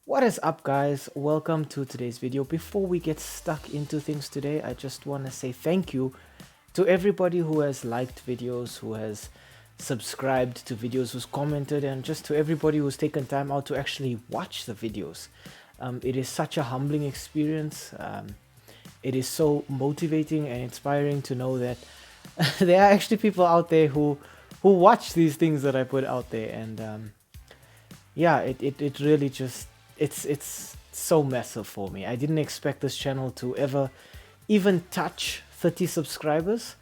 What is up, guys? Welcome to today's video. Before we get stuck into things today, I just want to say thank you to everybody who has liked videos, who has subscribed to videos, who's commented, and just to everybody who's taken time out to actually watch the videos. It is such a humbling experience. It is so motivating and inspiring to know that there are actually people out there who watch these things that I put out there, and yeah, it really just it's so massive for me. I didn't expect this channel to ever even touch 30 subscribers,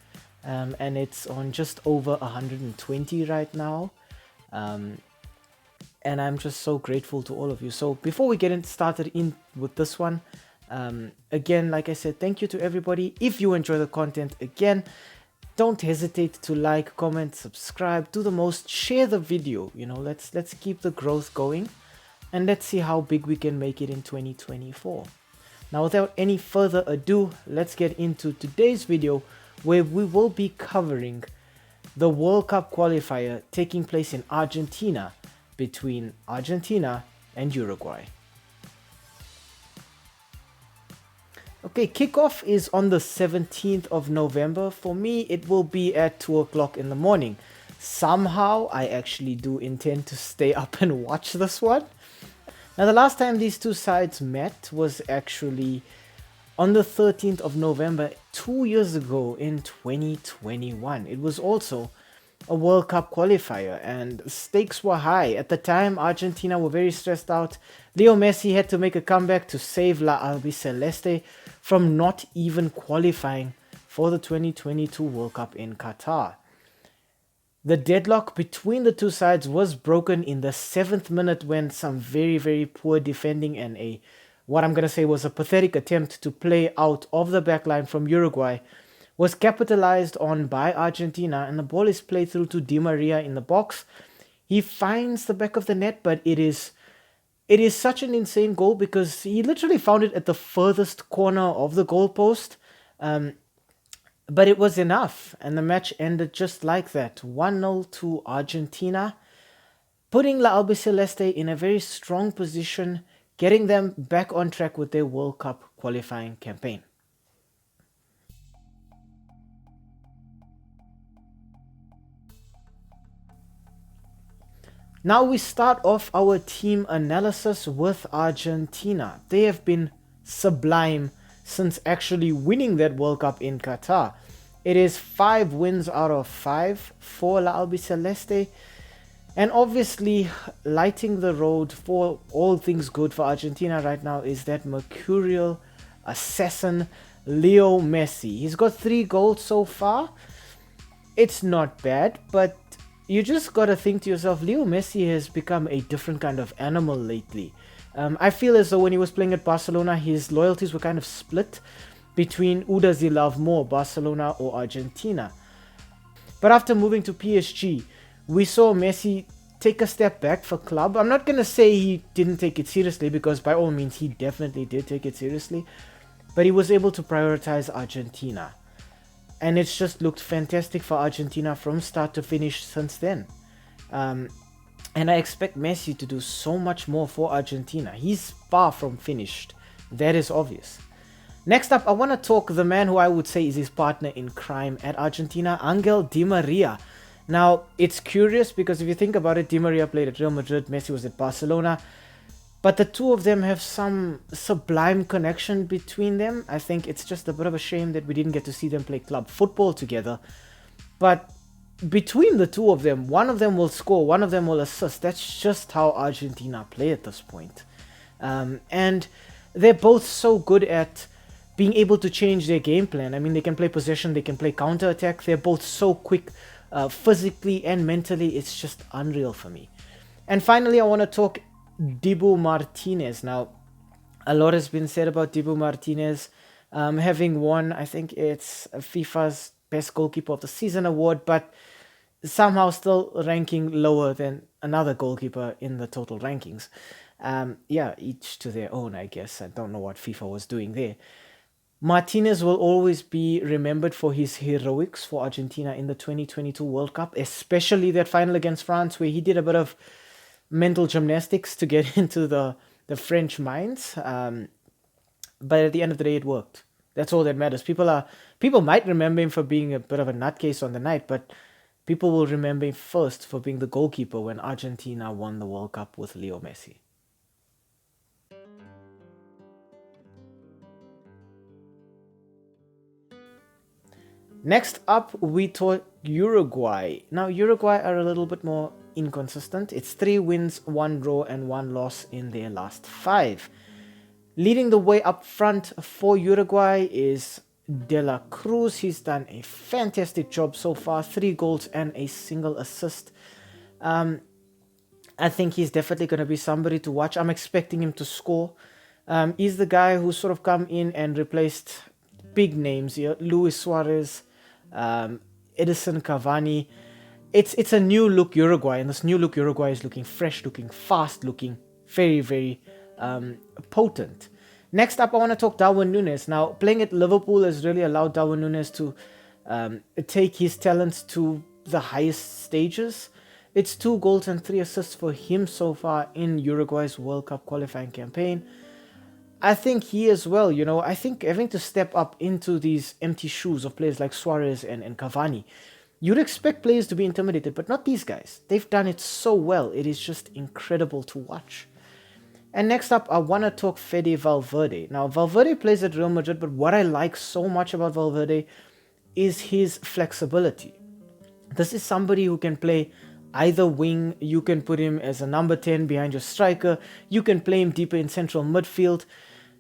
and it's on just over 120 right now, and I'm just so grateful to all of you. So before we get started in with this one, again, like I said, thank you to everybody. If you enjoy the content, again, don't hesitate to like, comment, subscribe, do the most, share the video. You know, let's keep the growth going, and let's see how big we can make it in 2024. Now, without any further ado, let's get into today's video, where we will be covering the World Cup qualifier taking place in Argentina between Argentina and Uruguay. Okay, kickoff is on the 17th of November. For me, it will be at 2 o'clock in the morning. Somehow, I actually do intend to stay up and watch this one. Now, the last time these two sides met was actually on the 13th of November, 2 years ago in 2021. It was also a World Cup qualifier, and stakes were high. At the time, Argentina were very stressed out. Leo Messi had to make a comeback to save La Albiceleste from not even qualifying for the 2022 World Cup in Qatar. The deadlock between the two sides was broken in the 7th minute when some very poor defending and what I'm going to say was a pathetic attempt to play out of the backline from Uruguay was capitalized on by Argentina, and the ball is played through to Di Maria in the box. He finds the back of the net, but it is such an insane goal because he literally found it at the furthest corner of the goalpost. But it was enough, and the match ended just like that, 1-0 to Argentina, putting La Albiceleste in a very strong position, getting them back on track with their World Cup qualifying campaign. Now we start off our team analysis with Argentina. They have been sublime since actually winning that World Cup in Qatar. It is 5 wins out of 5 for La Albiceleste, and obviously lighting the road for all things good for Argentina right now is that mercurial assassin Leo Messi. He's got 3 goals so far. It's not bad, but you just gotta think to yourself, Leo Messi has become a different kind of animal lately. I feel as though when he was playing at Barcelona, his loyalties were kind of split between who does he love more, Barcelona or Argentina. But after moving to PSG, we saw Messi take a step back for club. I'm not going to say he didn't take it seriously, because by all means he definitely did take it seriously, but he was able to prioritize Argentina. And it's just looked fantastic for Argentina from start to finish since then. And I expect Messi to do so much more for Argentina. He's far from finished. That is obvious. Next up, I want to talk the man who I would say is his partner in crime at Argentina, Angel Di Maria. Now, it's curious because if you think about it, Di Maria played at Real Madrid, Messi was at Barcelona, but the two of them have some sublime connection between them. I think it's just a bit of a shame that we didn't get to see them play club football together. But between the two of them, one of them will score, one of them will assist. That's just how Argentina play at this point. And they're both so good at being able to change their game plan. I mean, they can play possession, they can play counter-attack. They're both so quick physically and mentally. It's just unreal for me. And finally, I want to talk Dibu Martinez. Now, a lot has been said about Dibu Martinez having won, I think it's FIFA's Best Goalkeeper of the Season award, but somehow still ranking lower than another goalkeeper in the total rankings. Yeah, each to their own, I guess. I don't know what FIFA was doing there. Martinez will always be remembered for his heroics for Argentina in the 2022 World Cup, especially that final against France, where he did a bit of mental gymnastics to get into the the French minds. But at the end of the day, it worked. That's all that matters. People might remember him for being a bit of a nutcase on the night, but people will remember him first for being the goalkeeper when Argentina won the World Cup with Leo Messi. Next up, we talk Uruguay. Now, Uruguay are a little bit more inconsistent. It's 3 wins, 1 draw, and 1 loss in their last 5. Leading the way up front for Uruguay is De La Cruz. He's done a fantastic job so far. 3 goals and a single assist. I think he's definitely going to be somebody to watch. I'm expecting him to score. He's the guy who sort of come in and replaced big names here. Luis Suarez, Edison Cavani. It's a new look Uruguay, and this new look Uruguay is looking fresh, looking fast, looking very, very potent. Next up, I want to talk Darwin Núñez. Now, playing at Liverpool has really allowed Darwin Núñez to take his talents to the highest stages. It's 2 goals and 3 assists for him so far in Uruguay's World Cup qualifying campaign. I think he as well, I think having to step up into these empty shoes of players like Suarez and Cavani, you'd expect players to be intimidated, but not these guys. They've done it so well. It is just incredible to watch. And next up, I want to talk Fede Valverde. Now, Valverde plays at Real Madrid, but what I like so much about Valverde is his flexibility. This is somebody who can play either wing. You can put him as a number 10 behind your striker. You can play him deeper in central midfield.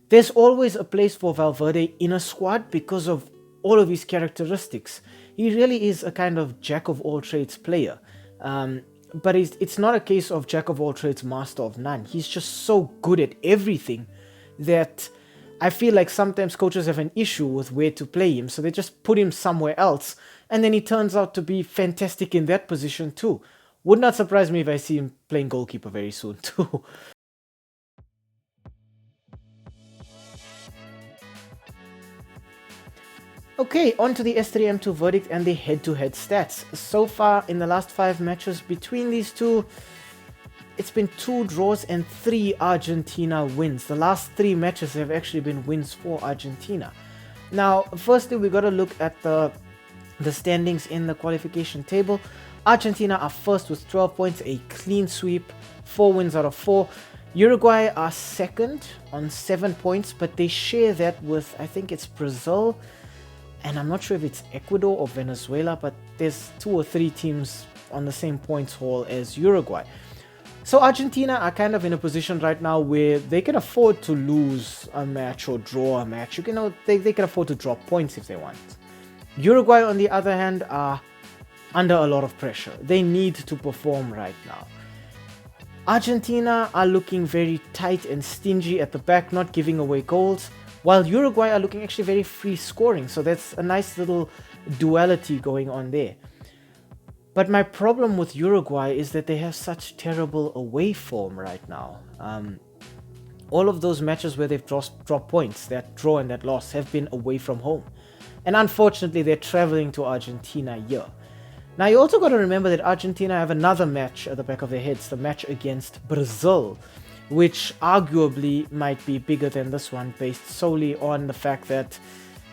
There's always a place for Valverde in a squad because of all of his characteristics. He really is a kind of jack of all trades player. But it's not a case of jack of all trades, master of none. He's just so good at everything that I feel like sometimes coaches have an issue with where to play him, so they just put him somewhere else, and then he turns out to be fantastic in that position too. Would not surprise me if I see him playing goalkeeper very soon too. Okay, on to the S3M2 Verdict and the head-to-head stats. So far, in the last 5 matches between these two, it's been 2 draws and 3 Argentina wins. The last 3 matches have actually been wins for Argentina. Now, firstly, we got to look at the standings in the qualification table. Argentina are first with 12 points, a clean sweep, 4 wins out of 4. Uruguay are second on 7 points, but they share that with, I think it's Brazil, and I'm not sure if it's Ecuador or Venezuela, but there's 2 or 3 teams on the same points haul as Uruguay. So Argentina are kind of in a position right now where they can afford to lose a match or draw a match. They can afford to drop points if they want. Uruguay, on the other hand, are under a lot of pressure. They need to perform right now. Argentina are looking very tight and stingy at the back, not giving away goals, while Uruguay are looking actually very free scoring, so that's a nice little duality going on there. But my problem with Uruguay is that they have such terrible away form right now. All of those matches where they've dropped points, that draw and that loss, have been away from home. And unfortunately, they're traveling to Argentina here. Now, you also got to remember that Argentina have another match at the back of their heads, the match against Brazil, which arguably might be bigger than this one based solely on the fact that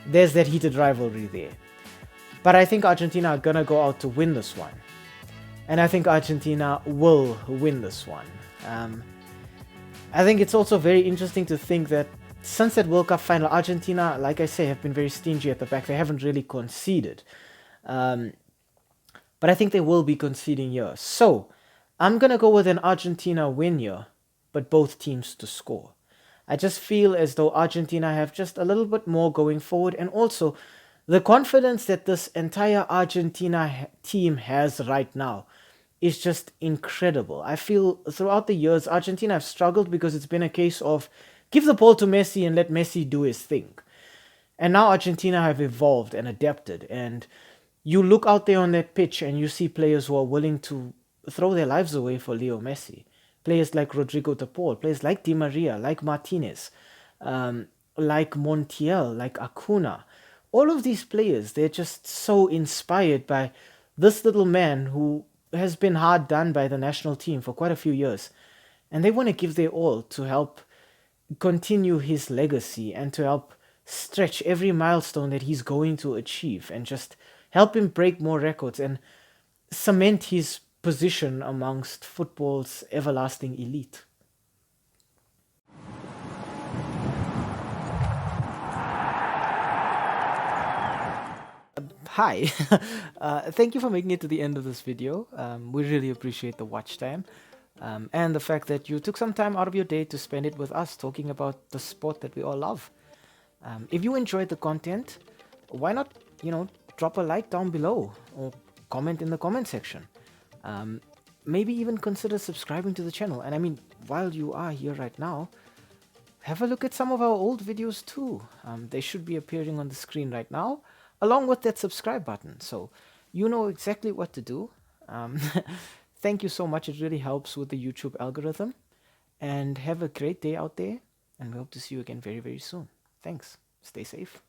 there's that heated rivalry there. But I think Argentina are gonna go out to win this one. And I think Argentina will win this one. I think it's also very interesting to think that since that World Cup final, Argentina, like I say, have been very stingy at the back. They haven't really conceded. But I think they will be conceding here. So, I'm gonna go with an Argentina win here, but both teams to score. I just feel as though Argentina have just a little bit more going forward, and also the confidence that this entire Argentina team has right now is just incredible. I feel throughout the years, Argentina have struggled because it's been a case of give the ball to Messi and let Messi do his thing. And now Argentina have evolved and adapted, and you look out there on that pitch and you see players who are willing to throw their lives away for Leo Messi. Players like Rodrigo de Paul, players like Di Maria, like Martinez, like Montiel, like Acuna. All of these players, they're just so inspired by this little man who has been hard done by the national team for quite a few years. and they want to give their all to help continue his legacy and to help stretch every milestone that he's going to achieve and just help him break more records and cement his position amongst football's everlasting elite. Hi, thank you for making it to the end of this video. We really appreciate the watch time and the fact that you took some time out of your day to spend it with us talking about the sport that we all love. If you enjoyed the content, why not, drop a like down below or comment in the comment section. Maybe even consider subscribing to the channel. And I mean, while you are here right now, have a look at some of our old videos too. They should be appearing on the screen right now, along with that subscribe button. So you know exactly what to do. Thank you so much. It really helps with the YouTube algorithm. And have a great day out there. And we hope to see you again very, very soon. Thanks. Stay safe.